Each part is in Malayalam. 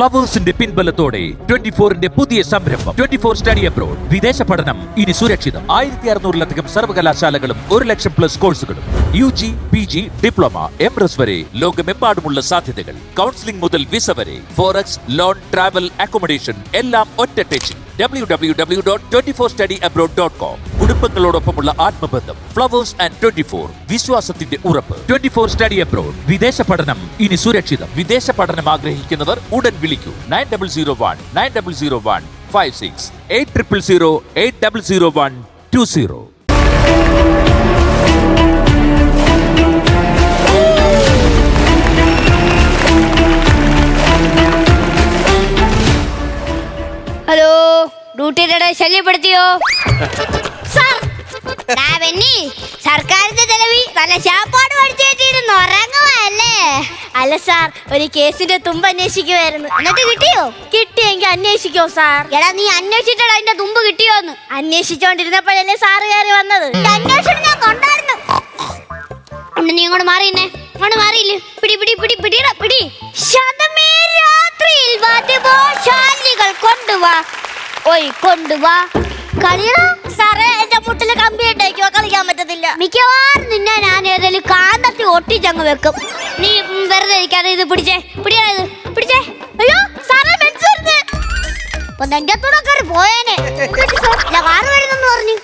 ഫ്ലവേഴ്സിന്റെ പിൻബലത്തോടെ 24-ന്റെ പുതിയ സംരംഭം 24 സ്റ്റഡി അബ്രോഡ്. വിദേശ പഠനം ഇനി സുരക്ഷിതം. 1600-ലധികം സർവകലാശാലകളും 1,00,000+ കോഴ്സുകളും. UG, PG, ഡിപ്ലോമ, MRS വരെ ലോകമെമ്പാടുമുള്ള സാധ്യതകൾ. കൗൺസിലിംഗ് മുതൽ വിസ വരെ. ഫോറക്സ്, ലോൺ, ട്രാവൽ, അക്കോമഡേഷൻ എല്ലാം ഒറ്റ ടെച്ചിൽ. www.24studyabroad.com. കുടുംബങ്ങളോടൊപ്പമുള്ള ആത്മബന്ധം. ഫ്ലവേഴ്സ് ആൻഡ് 24 വിശ്വാസത്തിന്റെ ഉറപ്പ്. 24 സ്റ്റഡി അബ്രോഡ്. വിദേശ പഠനം ഇനി സുരക്ഷിതം. വിദേശ പഠനം ആഗ്രഹിക്കുന്നവർ ഉടൻ വിളിക്കൂ 9001 800 800120. ഹലോ, ഡ്യൂട്ടിയുടെ ശല്യപ്പെടുത്തിയോ? സർക്കാരിന്റെ ചെലവിൽ നല്ല ശാപ്പാട് പഠിച്ചേറ്റിരുന്നു ഉറങ്ങുവല്ലേ? അല്ല സാർ, ഒരു കേസിന്റെ തുമ്പ് അന്വേഷിക്കുമായിരുന്നു. എന്നിട്ട് കിട്ടിയോ? കിട്ടിയെങ്കിൽ അന്വേഷിക്കോ സാർ? എടാ, നീ അന്വേഷിച്ചിട്ടാ അതിന്റെ തുമ്പ് കിട്ടിയോന്ന്? അന്വേഷിച്ചോണ്ടിരുന്നപ്പോഴല്ലേ സാറ് കയറി വന്നത്. അന്വേഷണം ഞാൻ കൊണ്ടായിരുന്നു. നീ ഇങ്ങോട്ട് മാറിയെന്നെ. ഇങ്ങോട്ട് മാറിയില്ലേ? പിടി പിടി പിടി പിടിയടാ പിടി. ശതമേ രാത്രിയിൽ വാദ്യഘോഷാലികൾ കൊണ്ടുവാ, ഓയ് കൊണ്ടുവാ. കളിയടാ. സാറേ, എന്റെ മുട്ടില് കമ്പി ഇട്ടേക്കോ, കളിക്കാൻ പറ്റത്തില്ല. മിക്കവാറും നിന്നെ ഞാൻ ഏതെങ്കിലും കാന്തത്തി ഒട്ടിച്ചങ്ങ് വെക്കും. നീ വെറുതെ ഇരിക്കാതെ ഇത് പിടിച്ചേ. പിടിയാ, പിടിച്ചേ. അയ്യോ സാറേ, മെൻസ് വരുന്നേ. അപ്പൊ നിന്റെ തുറക്കാർ പോയേനെ. കാറ് വരുന്നെന്ന് പറഞ്ഞു.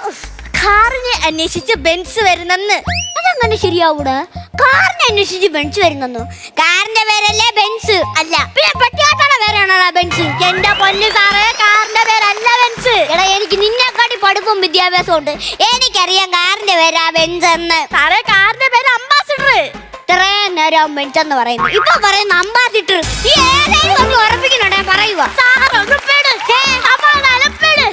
കാറിനെ അന്വേഷിച്ച് ബെൻസ് വരുന്നെന്ന്. അതങ്ങനെ ശരിയാവൂടെ? കാറിനെ അന്വേഷിച്ച് ബെൻസ് വരുന്നു. കാറിന്റെ പേരല്ലേ ബെൻസ്? അല്ല, പിന്നെ പെട്ടിയാട്ടയുടെ പേരാണോടാ ബെൻസ്? എന്റെ പൊന്ന് സാറേ, കാറിന്റെ പേരല്ല ബെൻസ്. എടാ, എനിക്ക് നിന്നെക്കാട്ടി പഠിപ്പും വിദ്യാഭ്യാസം ഉണ്ട്. എനിക്കറിയാം കാറിന്റെ പേരാ ബെൻസ് എന്ന്. സാറേ, കാറിന്റെ പേര് അംബാസിഡർ. ഇത്രയും നേരം ബെൻസ് എന്ന് പറയുന്നു, ഇപ്പൊ പറയുന്ന അംബാസിഡർ. ഈ ഏതെങ്കിലും ഒന്ന് ഉറപ്പിക്കുന്നുണ്ടെ പറയുക.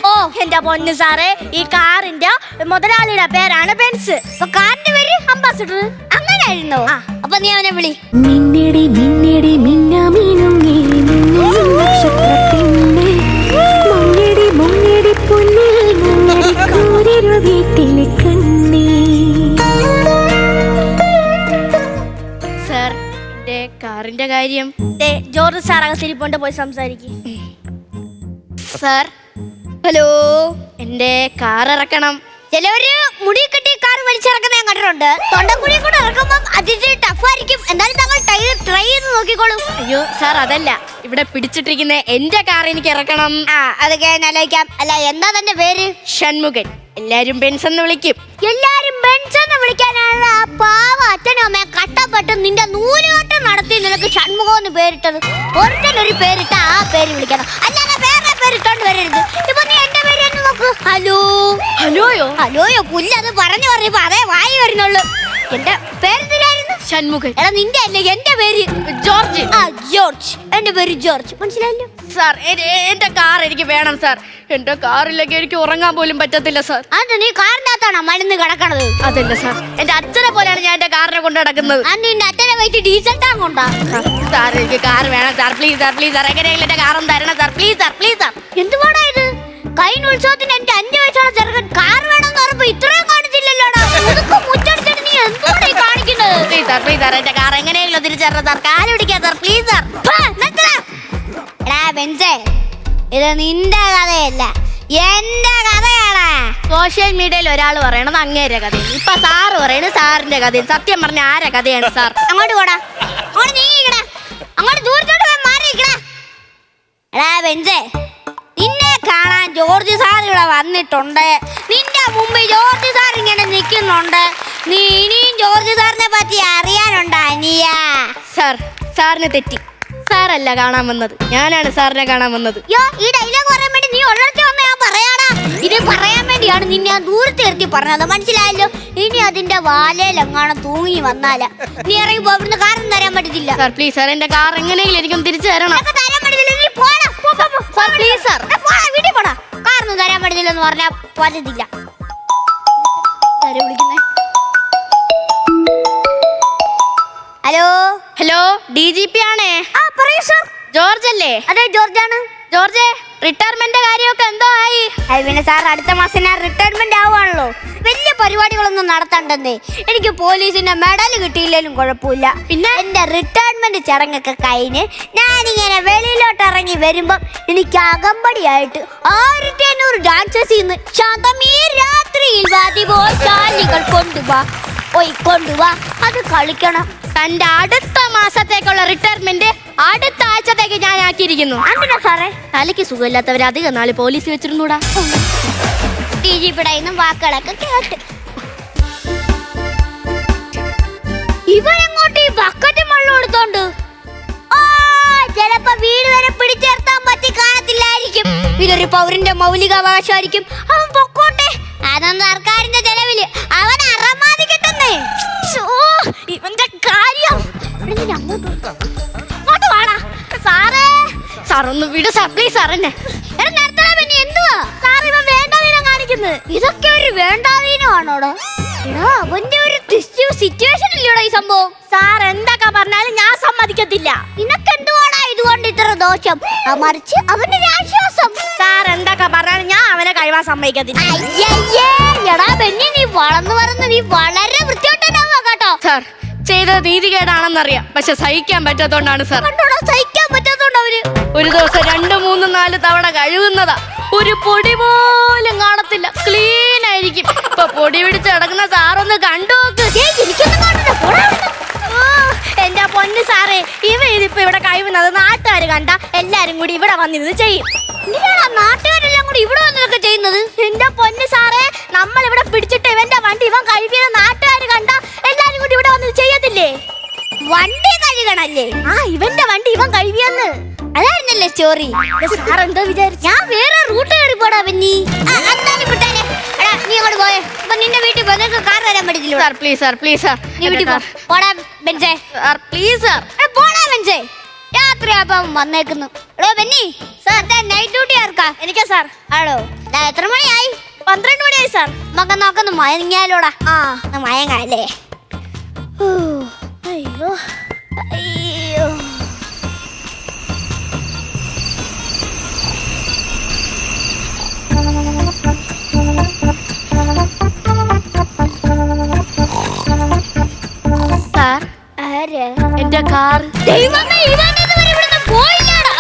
ഓ എന്റെ പൊന്ന് സാറേ, ഈ കാറിന്റെ മുതലാളിയുടെ പേരാണ് ബെൻസ്. അപ്പൊ കാറിന്റെ പേര് അംബാസിഡർ. അങ്ങനെ ആയിരുന്നോ? അപ്പൊ നീ അവനെ വിളി. മിന്നടി മിന്നടി മിന്നാമീനും നക്ഷത്രത്തിന്റെ മുങ്ങടി മുങ്ങടി പൊന്നിൽ മുങ്ങടി കോരിരു വീട്ടിലെ കണ്ണേ. സാർ, എന്റെ കാറിന്റെ കാര്യം ജോർജ് സാർ അകത്തിരിപ്പോണ്ട് പോയി സംസാരിക്കും. സാർ, ഹലോ, എന്റെ കാർ ഇറക്കണം. ചിലവര് മുടി കെട്ടി കാർ വലിച്ചിറക്കുന്ന ഞാൻ കണ്ടിട്ടുണ്ട്. തൊണ്ടക്കുഴി കൂടെ ഇറക്കുമ്പോൾ അതിന്റെ ടഫായിരിക്കും. എന്നാലും താങ്കൾ ട്രൈ ചെയ്ത് നോക്കിക്കോളൂ. അയ്യോ സാർ, അതല്ല, ഇവിടെ പിടിച്ചിട്ടിരിക്കുന്ന എന്റെ കാർ എനിക്ക് ഇറക്കണം. അതൊക്കെ ഞാൻ ആലോചിക്കാം. അല്ല, എന്താ തന്റെ പേര്? ഷൺമുഖൻ. എല്ലാരും ബെൻസ് എന്ന് വിളിക്കും. എല്ലാരും ബെൻസ് എന്ന് വിളിക്കാനാണ് ആ പാവ അച്ഛനും അമ്മയെ കഷ്ടപ്പെട്ട് നിന്റെ നൂലുകെട്ട് നടത്തി നിനക്ക് ഷൺമുഖം എന്ന് പേരിട്ടത്. ഒരിക്കലൊരു പേരിട്ട ആ പേര് വിളിക്കണം, അല്ലാതെ വേറെ പേരിട്ടോണ്ട് വരരുത്. ഇപ്പൊ നീ എന്റെ പേര് തന്നെ നോക്ക്. ഹലോ. ഹലോയോ? ഹലോയോ പുല്ല്, അത് പറഞ്ഞു പറഞ്ഞപ്പോ അതേ വായി വരുന്നുള്ളൂ. എന്റെ പേരെന്തിനായിരുന്നു? ഷൺമുഖൻ. എടാ, നിന്റെ അല്ലേ എന്റെ പേര്? ജോർജ്. ജോർജ്. എന്റെ പേര് ജോർജ്, മനസ്സിലായല്ലോ? സാർ, എന്റെ കാർ എനിക്ക് വേണം സാർ. എന്റെ കാറിലേക്ക് എനിക്ക് ഉറങ്ങാൻ പോലും പറ്റത്തില്ല സാർ. അത് നീ കാറിന്റെ അകത്താണോ മരുന്ന് കിടക്കണത്? അതല്ല സാർ, എന്റെ അച്ഛനെ പോലെയാണ് ഞാൻ എന്റെ കാറിനെ കൊണ്ട് നടക്കുന്നത്. നിന്റെ അച്ഛനെ വൈകിട്ട് ഡീസൽ ടാങ്ക് കൊണ്ടാ? സാർ, എനിക്ക് കാർ വേണം sir. Please sir, please sir, എങ്ങനെയെങ്കിലും എന്റെ കാറും തരണം sir. Please sir, please sir. എന്തുവാടാ ഇത്? കഴിഞ്ഞ ഉത്സവത്തിന് എന്റെ 5 വയസ്സുള്ള ചെറുക്കൻ കാർ വേണമെന്ന് പറഞ്ഞപ്പോ ഇത്രയും കാണിച്ചില്ലല്ലോടാ. മുറ്റടിച്ചിട്ട് നീ എന്തുവാണ് ഈ കാണിക്കുന്നത്? പ്ലീസ് സാർ, പ്ലീസ് സാർ, എന്റെ കാർ എങ്ങനെയെങ്കിലും തിരിച്ചറിയാം സാർ. കാല് പിടിക്കാം സാർ, പ്ലീസ് സാർ. എടാ ബെൻസേ, ഇത് നിന്റെ കഥയല്ല, എന്റെ കഥയാടാ. സോഷ്യൽ മീഡിയയിൽ ഒരാൾ പറയണത് അങ്ങേരെ കഥയും, ഇപ്പൊ സാറ് പറയണത് സാറിന്റെ കഥയും. സത്യം പറഞ്ഞ ആരെ കഥയാണ് സാർ? അങ്ങോട്ട് പോടാ, അങ്ങോട്ട് നീങ്ങിക്കടാ, അങ്ങോട്ട് ദൂരത്തോട്ട് പോയി മാറിയിരിക്കടാ. എടാ ബെൻസേ, നിന്നെ കാണാൻ ജോർജ് സാർ ഇവിടെ വന്നിട്ടുണ്ട്. നിന്റെ മുമ്പിൽ ജോർജ് സാർ ഇങ്ങനെ നിൽക്കുന്നുണ്ട്. നീ ഇനിയും ജോർജ് സാറിനെ പറ്റി അറിയാനുണ്ടോ അനിയ? സാർ, സാറിന് തെറ്റി. സാറല്ല കാണാൻ വന്നത്, ഞാനാണ് സാറിനെ കാണാൻ വന്നത്. ഈ ഡയലോഗ് പറയാൻ വേണ്ടി നീ ഉള്ളിടത്ത് വന്ന് ഞാൻ പറയാടാ. ഇത് പറയാൻ വേണ്ടിയാണ് നിന്നെ ഞാൻ ദൂരത്ത് നിർത്തി പറഞ്ഞത്, മനസ്സിലായല്ലോ? ഇനി അതിന്റെ വാലയിലെങ്ങാനും തൂങ്ങി വന്നാല നീ ഇറങ്ങി പോവുന്ന കാറും തരാൻ പറ്റത്തില്ല. സാർ പ്ലീസ് സാർ, എന്റെ കാർ എങ്ങനെയെങ്കിലും എനിക്കൊന്ന് തിരിച്ചു തരണം. തരാൻ പറ്റത്തില്ല, നീ പോടാ. സാർ പ്ലീസ് സാർ, വീട്ടിൽ പോടാ. കാറൊന്നും തരാൻ പറ്റത്തില്ലെന്ന് പറഞ്ഞാൽ പറ്റത്തില്ല. വിളിക്കുന്നേ. ഹലോ. ഹലോ, DGP ആണേ. പറയൂ സാർ. ജോർജ് അല്ലേ? അതെ, ജോർജാണ്. ജോർജ്, റിട്ടയർമെന്റ് കാര്യമൊക്കെ എന്തോ ആയി? പിന്നെ സാർ അടുത്ത മാസം ഞാൻ റിട്ടയർമെന്റ് ആവുകയാണല്ലോ. വലിയ പരിപാടികളൊന്നും നടത്തണ്ടെന്നേ. എനിക്ക് പോലീസിന്റെ മെഡൽ കിട്ടിയില്ലെങ്കിലും കുഴപ്പമില്ല. പിന്നെ എന്റെ റിട്ടയർമെന്റ് ചടങ്ങൊക്കെ കഴിഞ്ഞ് ഞാനിങ്ങനെ വെളിയിലോട്ട് ഇറങ്ങി വരുമ്പം എനിക്ക് അകമ്പടിയായിട്ട് 1500 ഡാൻസേഴ്സ് ഇന്ന് ശതമീ രാത്രിയിൽ വാദിപോശാലികൾ കൊണ്ടുവാ അത് കളിക്കണം. തന്റെ അടുത്ത മാസത്തേക്കുള്ള റിട്ടയർമെന്റ് അടുത്ത ആഴ്ചത്തേക്ക് ഞാൻ ആക്കിയിരിക്കുന്നു. എന്തിനാ സാറേ? തലയ്ക്ക് സുഖമില്ലാത്തവർ അധികം നാള് പോലീസ് വെച്ചിരുന്നൂടാ. പിടയുന്ന വാക്കുകളൊക്കെ കേട്ട് ഇവരെങ്ങോട്ട് ഈ ബക്കറ്റ് വെള്ളം എടുത്തോണ്ട് ചിലപ്പോ വീട് വരെ പിടിച്ചേർത്താൻ പറ്റി കാണത്തില്ലായിരിക്കും. ഇതൊരു പൗരന്റെ മൗലികാവകാശമായിരിക്കും. അവൻ പൊക്കോട്ടെ, അതൊന്നും സർക്കാരിന്റെ ചെലവില്. അവൻ അറമാതി കിട്ടുന്നേ. ഇവന്റെ കാര്യം അങ്ങോട്ട് വാടാ. സാറേ, സാറൊന്ന് വിട് സാർ, പ്ലീസ് സാർ. എന്നെ പിന്നെ എന്തുവാ സാർ ഇവൻ വേണ്ടാതീനം കാണിക്കുന്നത്? ഇതൊക്കെ ഒരു വേണ്ടാതീനമാണോടാ? അവന്റെ ഒരു സിറ്റുവേഷൻ ഇല്ലയോടാ ഈ സംഭവം. സാർ എന്തൊക്കെ പറഞ്ഞാലും ഞാൻ സമ്മതിക്കത്തില്ല. നിനക്കെന്തുവാടാ ഇതുകൊണ്ട് ഇത്ര ദോഷം? മറിച്ച് അവന്റെ ആശ്വാസം. സാർ എന്തൊക്കെ പറഞ്ഞാലും ഞാൻ അവനെ കഴിവാൻ സമ്മതിക്കത്തില്ല. എടാ ബെന്നി, നീ വളർന്നു വരുന്ന നീ വളരെ വൃത്തിയോട്ടനാവാ കേട്ടോ. സാർ ചെയ്തത് നീതികേടാണെന്നറിയാം, പക്ഷെ സഹിക്കാൻ പറ്റാത്തോണ്ടാണ് സാർ. സഹിക്കാൻ പറ്റാത്തോണ്ട് അവര് ഒരു ദിവസം 2, 3, 4 തവണ കഴുകുന്നതാ. ഒരു പൊടി പോലും കാണത്തില്ല, ക്ലീൻ ആയിരിക്കും. ഇപ്പൊ പൊടി പിടിച്ച് കിടക്കുന്ന സാറൊന്ന് കണ്ടു നോക്ക്. എന്റെ പൊന്ന് സാറേ, ഇതിപ്പോ ഇവിടെ കഴിവുന്നത് നാട്ടുകാർ കണ്ട എല്ലാരും കൂടി ഇവിടെ വന്നിരുന്ന് ചെയ്യും. നാട്ടുകാരെല്ലാം കൂടി ഇവിടെ വന്നതൊക്കെ ചെയ്യുന്നത്? എന്റെ പൊന്ന് സാറേ, നമ്മൾ ഇവിടെ പിടിച്ചിട്ട് ഇവന്റെ വണ്ടി ഇവൻ കഴുകിയത് നാട്ടുകാർ കണ്ട എല്ലാരും കൂടി ഇവിടെ വന്നത് ചെയ്യത്തില്ലേ? വണ്ടി കഴുകണല്ലേ? ഇവന്റെ വണ്ടി ഇവൻ കഴുകിയെന്ന്. അതായിരുന്നല്ലേ സ്റ്റോറി? സാർ എന്തോ വിചാരിച്ചു? ഞാൻ വേറെ റൂട്ട് കയറി പോടാ ബെന്നി. നീ അങ്ങോട്ട് പോയേ. അപ്പൊ നിന്റെ വീട്ടിൽ നിനക്ക് കാർ വരാൻ പറ്റില്ല. Sir please sir, please sir, നീ വീട്ടിൽ പോടാ ബെഞ്ചേ. സാർ പ്ലീസ് സാർ, പോടാ ബെഞ്ചേ. രാത്രി അപ്പം വന്നേക്കുന്നു. എടോ ബെന്നി, സാർ നൈറ്റ് ഡ്യൂട്ടി ആർക്കാ? എനിക്കാ സാർ. ആണോ? എത്ര മണിയായി? 12 മണിയായി സാർ. നോക്കുന്നു മയങ്ങിയാലോടാ. മയങ്ങാല്ലേ? അയ്യോ അയ്യോ. സാർ, എന്റെ കാർ. ദൈവമേ, ഇവനിതുവരെ ഇവിടുന്ന് പോയില്ലടാ.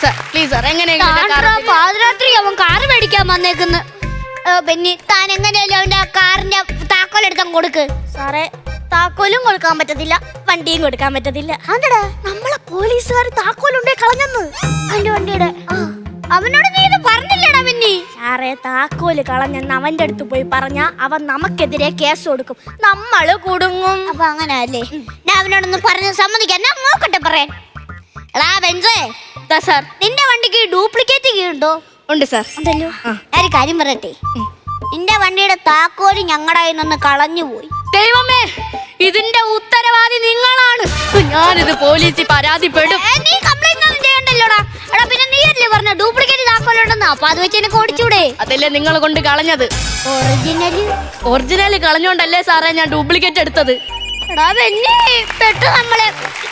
സാർ പ്ലീസ് സാർ, എങ്ങനെയെങ്കിലും പാതിരാത്രി അവൻ കാറ് മേടിക്കാൻ വന്നേക്കുന്നു. ബെന്നി, താൻ എങ്ങനെയല്ലോ അവന്റെ കാറിന്റെ താക്കോലെടുത്താൻ കൊടുക്ക്. സാറേ, താക്കോലും കൊടുക്കാൻ പറ്റത്തില്ല, വണ്ടിയും കൊടുക്കാൻ പറ്റത്തില്ല. അതെടാ, നമ്മളെ പോലീസുകാർ താക്കോലുണ്ടേ കളഞ്ഞെന്ന്. അവന്റെ വണ്ടിയുടെ. അവനോട് നീ ഇത് പറഞ്ഞില്ലടാ ബെന്നി? സാറേ, താക്കോല് കളഞ്ഞെന്ന് അവന്റെ അടുത്ത് പോയി പറഞ്ഞ അവൻ നമുക്കെതിരെ കേസ് കൊടുക്കും, നമ്മള് കുടുങ്ങും. അപ്പൊ അങ്ങനെ അല്ലേ? ഞാൻ അവനോടൊന്ന് പറഞ്ഞ് സമ്മതിക്കാൻ ഞാൻ നോക്കട്ടെ പറയാൻ. എടാ ബെഞ്ചേ, സാർ നിന്റെ വണ്ടിക്ക് ഡ്യൂപ്ലിക്കേറ്റ് കീ ഉണ്ടോ? ഉണ്ട് സാർ. ഉണ്ടല്ലോ. ഞാനൊരു കാര്യം പറയട്ടെ, നിന്റെ വണ്ടിയുടെ താക്കോല് ഞങ്ങളുടെ കയ്യിൽ നിന്ന് കളഞ്ഞു പോയി. ദൈവമേ, ഇതിന്റെ ഉത്തരവാദി നിങ്ങളാണ്. ഞാനിത് പോലീസിൽ പരാതിപ്പെടും. നീ കംപ്ലൈന്റ് ഒന്നും ചെയ്യണ്ടല്ലോടാ. എടാ പിന്നെ നീ അല്ലേ പറഞ്ഞ ഡ്യൂപ്ലിക്കേറ്റ് താക്കോലുണ്ടെന്ന്? അപ്പൊ അത് വെച്ച് എനിക്ക് ഓടിച്ചൂടെ? അതല്ലേ നിങ്ങൾ കൊണ്ട് കളഞ്ഞത്. ഒറിജിനൽ കളഞ്ഞോണ്ടല്ലേ സാറേ ഞാൻ ഡ്യൂപ്ലിക്കേറ്റ് എടുത്തത്. എടാ ബെന്നി, പെട്ടു നമ്മളെ.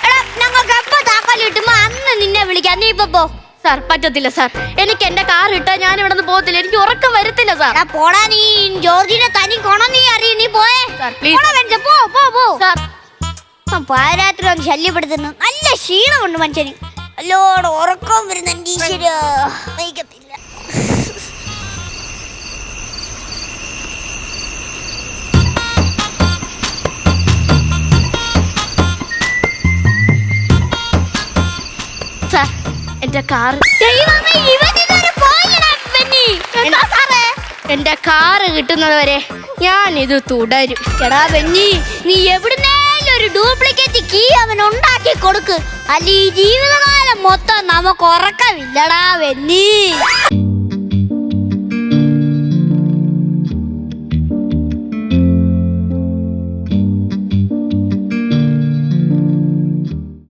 എടാ, ഞങ്ങൾക്ക് എപ്പോ താക്കോല് കിട്ടുമ്പോ അന്ന് നിന്നെ വിളിക്കാം. നീ ഇപ്പൊ പോ. സാർ പറ്റത്തില്ല സാർ, എനിക്ക് എന്റെ കാർ ഇട്ടാ ഞാൻ ഇവിടെ നിന്ന് പോകത്തില്ല, എനിക്ക് ഉറക്കം വരത്തില്ല സാർ. പോടാ, നീ ജോർജിനെ തനി കൊണം നീ അറിയ. നീ പോയേ. സാർ പാതിരാത്രി ഒന്ന് ശല്യപ്പെടുത്തുന്നു. നല്ല ക്ഷീണമുണ്ട് മനുഷ്യന്. നല്ലോണം ഉറക്കം വരുന്നുണ്ട്. ഈശ്വരാ, വൈകത്തില്ല. സാർ, എന്റെ കാർ. എന്റെ കാറ് കിട്ടുന്നത് വരെ ഞാൻ ഇത് തുടരും. എടാ ബെന്നി, നീ എവിടുന്നേലും ഒരു ഡ്യൂപ്ലിക്കേറ്റ് കീ അവൻ ഉണ്ടാക്കി കൊടുക്ക്. അല്ല ഈ ജീവിതകാലം മൊത്തം നമുക്ക് ഉറക്കമില്ലടാ ബെന്നി.